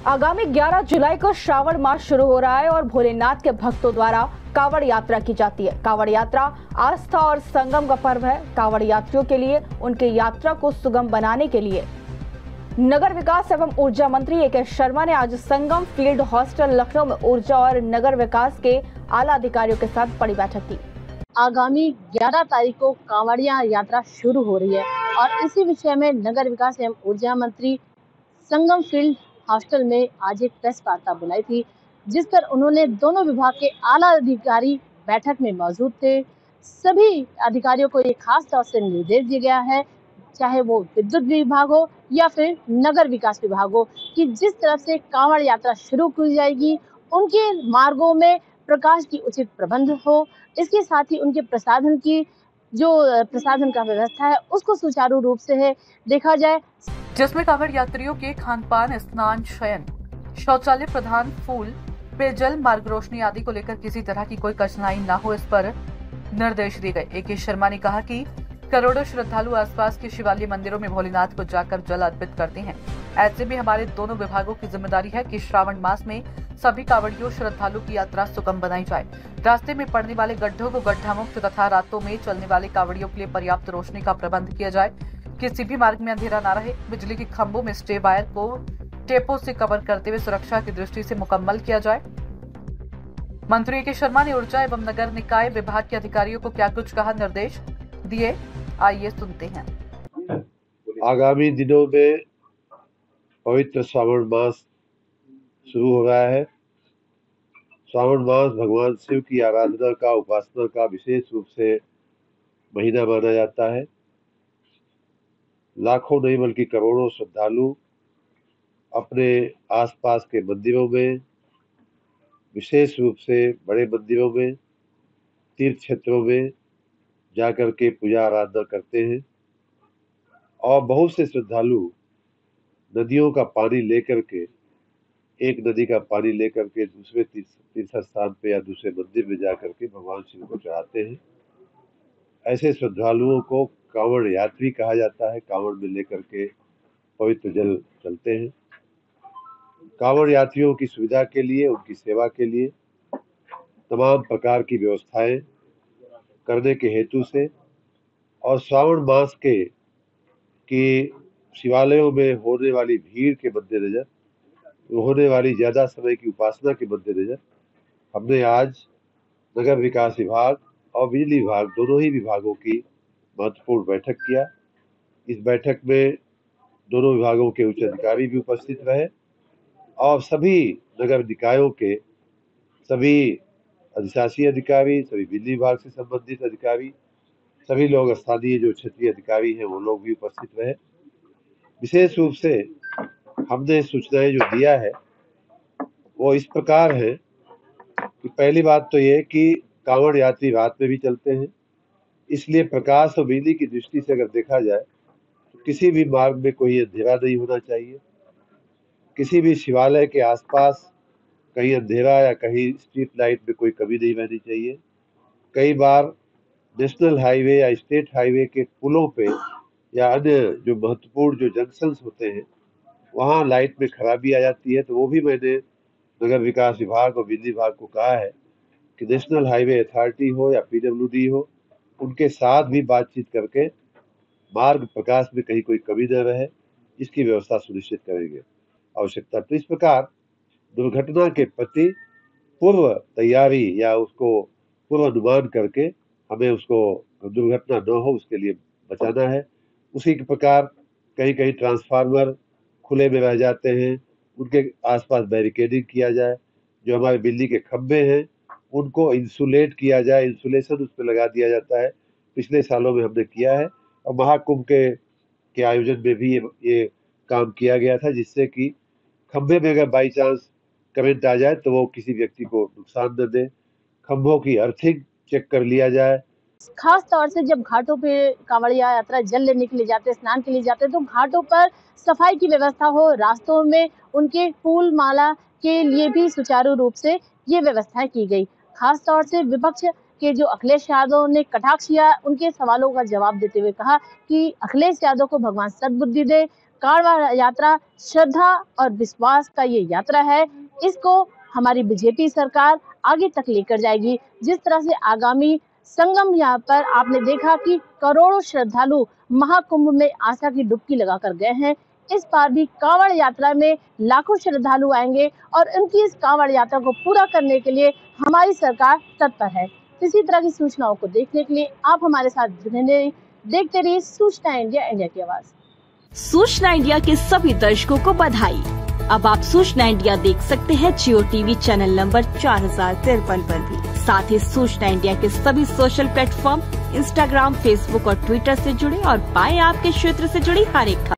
आगामी 11 जुलाई को श्रावण मास शुरू हो रहा है और भोलेनाथ के भक्तों द्वारा कांवड़ यात्रा की जाती है। कांवड़ यात्रा आस्था और संगम का पर्व है। कांवड़ यात्रियों के लिए उनकी यात्रा को सुगम बनाने के लिए नगर विकास एवं ऊर्जा मंत्री ए.के. शर्मा ने आज संगम फील्ड हॉस्टल लखनऊ में ऊर्जा और नगर विकास के आला अधिकारियों के साथ बड़ी बैठक की। आगामी 11 तारीख को कांवड़िया यात्रा शुरू हो रही है और इसी विषय में नगर विकास एवं ऊर्जा मंत्री संगम फील्ड हॉस्टल में आज एक प्रेस वार्ता बुलाई थी, जिस पर उन्होंने दोनों विभाग के आला अधिकारी बैठक में मौजूद थे। सभी अधिकारियों को ये खास तौर से निर्देश दिया गया है, चाहे वो विद्युत विभाग हो या फिर नगर विकास विभाग हो, कि जिस तरफ से कांवड़ यात्रा शुरू की जाएगी उनके मार्गों में प्रकाश की उचित प्रबंध हो। इसके साथ ही उनके प्रसाधन का व्यवस्था है उसको सुचारू रूप से है देखा जाए, जिसमें कांवड़ यात्रियों के खान पान, स्नान, शयन, शौचालय, प्रधान फूल, पेयजल, मार्ग रोशनी आदि को लेकर किसी तरह की कोई कठिनाई न हो, इस पर निर्देश दिए गए। ए.के. शर्मा ने कहा कि करोड़ों श्रद्धालु आसपास के शिवालय मंदिरों में भोलेनाथ को जाकर जल अर्पित करते हैं। ऐसे में हमारे दोनों विभागों की जिम्मेदारी है कि श्रावण मास में सभी कांवड़ियों श्रद्धालु की यात्रा सुगम बनाई जाए। रास्ते में पड़ने वाले गड्ढों को गड्ढा मुक्त तथा रातों में चलने वाले कांवड़ियों के लिए पर्याप्त रोशनी का प्रबंध किया जाए। किसी भी मार्ग में अंधेरा न रहे। बिजली के खंभों में स्टे वायर को टेपों से कवर करते हुए सुरक्षा की दृष्टि से मुकम्मल किया जाए। मंत्री ए.के. शर्मा ने ऊर्जा एवं नगर निकाय विभाग के अधिकारियों को क्या कुछ कहा, निर्देश दिए, आइए सुनते हैं। आगामी दिनों में पवित्र श्रावण मास शुरू हो रहा है। श्रावण मास भगवान शिव की आराधना का, उपासना का विशेष रूप से महीना माना जाता है। लाखों नहीं बल्कि करोड़ों श्रद्धालु अपने आसपास के मंदिरों में, विशेष रूप से बड़े मंदिरों में, तीर्थ क्षेत्रों में जाकर के पूजा आराधना करते हैं और बहुत से श्रद्धालु नदियों का पानी लेकर के, एक नदी का पानी लेकर के दूसरे तीर्थ स्थान पे या दूसरे मंदिर में जाकर के भगवान शिव को चढ़ाते हैं। ऐसे श्रद्धालुओं को कांवड़ यात्री कहा जाता है। कांवड़ में लेकर के पवित्र जल चलते हैं। कांवड़ यात्रियों की सुविधा के लिए, उनकी सेवा के लिए तमाम प्रकार की व्यवस्थाएं करने के हेतु से और श्रावण मास की शिवालयों में होने वाली भीड़ के मद्देनजर, होने वाली ज्यादा समय की उपासना के मद्देनजर हमने आज नगर विकास विभाग और बिजली विभाग, दोनों ही विभागों की महत्वपूर्ण बैठक किया। इस बैठक में दोनों विभागों के उच्च अधिकारी भी उपस्थित रहे और सभी नगर निकायों के सभी अधिशासी अधिकारी, सभी बिजली विभाग से संबंधित अधिकारी, सभी लोग, स्थानीय जो क्षेत्रीय अधिकारी हैं वो लोग भी उपस्थित रहे। विशेष रूप से हमने सूचनाएं जो दिया है वो इस प्रकार है कि पहली बात तो ये कि कांवड़ यात्री रात में भी चलते हैं, इसलिए प्रकाश और बिजली की दृष्टि से अगर देखा जाए तो किसी भी मार्ग में कोई अंधेरा नहीं होना चाहिए। किसी भी शिवालय के आसपास कहीं अंधेरा या कहीं स्ट्रीट लाइट में कोई कमी नहीं रहनी चाहिए। कई बार नेशनल हाईवे या स्टेट हाईवे के पुलों पे या अन्य जो महत्वपूर्ण जो जंक्शंस होते हैं वहाँ लाइट में खराबी आ जाती है, तो वो भी मैंने नगर विकास विभाग और बिजली विभाग को कहा है कि नेशनल हाईवे अथॉरिटी हो या पीडब्ल्यूडी हो, उनके साथ भी बातचीत करके मार्ग प्रकाश में कहीं कोई कमी न रहे, इसकी व्यवस्था सुनिश्चित करेंगे आवश्यकता। तो इस प्रकार दुर्घटना के प्रति पूर्व तैयारी या उसको पूर्व अनुमान करके हमें उसको दुर्घटना न हो उसके लिए बचाना है। उसी के प्रकार कहीं कहीं ट्रांसफार्मर खुले में रह जाते हैं, उनके आसपास बैरिकेडिंग किया जाए। जो हमारे बिजली के खंभे हैं उनको इंसुलेट किया जाए, इंसुलेशन उस पर लगा दिया जाता है। पिछले सालों में हमने किया है और महाकुंभ के आयोजन में भी ये काम किया गया था, जिससे कि खंभे में अगर बाई चांस करंट आ जाए तो वो किसी व्यक्ति को नुकसान न दे। खंभों की अर्थिंग चेक कर लिया जाए। खास तौर से जब घाटों पे कांवड़िया यात्रा जल लेने के लिए जाते, स्नान के लिए जाते, तो घाटों पर सफाई की व्यवस्था हो, रास्तों में उनके फूल माला के लिए भी सुचारू रूप से ये व्यवस्थाएं की गई। खास तौर से विपक्ष के जो अखिलेश यादव ने कटाक्ष किया, उनके सवालों का जवाब देते हुए कहा कि अखिलेश यादव को भगवान सद्बुद्धि दे। कांवड़ यात्रा श्रद्धा और विश्वास का ये यात्रा है, इसको हमारी बीजेपी सरकार आगे तक लेकर जाएगी। जिस तरह से आगामी संगम यहाँ पर आपने देखा कि करोड़ों श्रद्धालु महाकुंभ में आस्था की डुबकी लगाकर गए हैं, इस बार भी कांवड़ यात्रा में लाखों श्रद्धालु आएंगे और उनकी इस कांवड़ यात्रा को पूरा करने के लिए हमारी सरकार तत्पर है। इसी तरह की सूचनाओं को देखने के लिए आप हमारे साथ जुड़े रहिए, देखते रहिए सूचना इंडिया, इंडिया की आवाज। सूचना इंडिया के सभी दर्शकों को बधाई। अब आप सूचना इंडिया देख सकते हैं जियो टीवी चैनल नंबर 4053 पर भी। साथ ही सूचना इंडिया के सभी सोशल प्लेटफॉर्म इंस्टाग्राम, फेसबुक और ट्विटर से जुड़े और पाएं आपके क्षेत्र से जुड़ी हर एक खबर।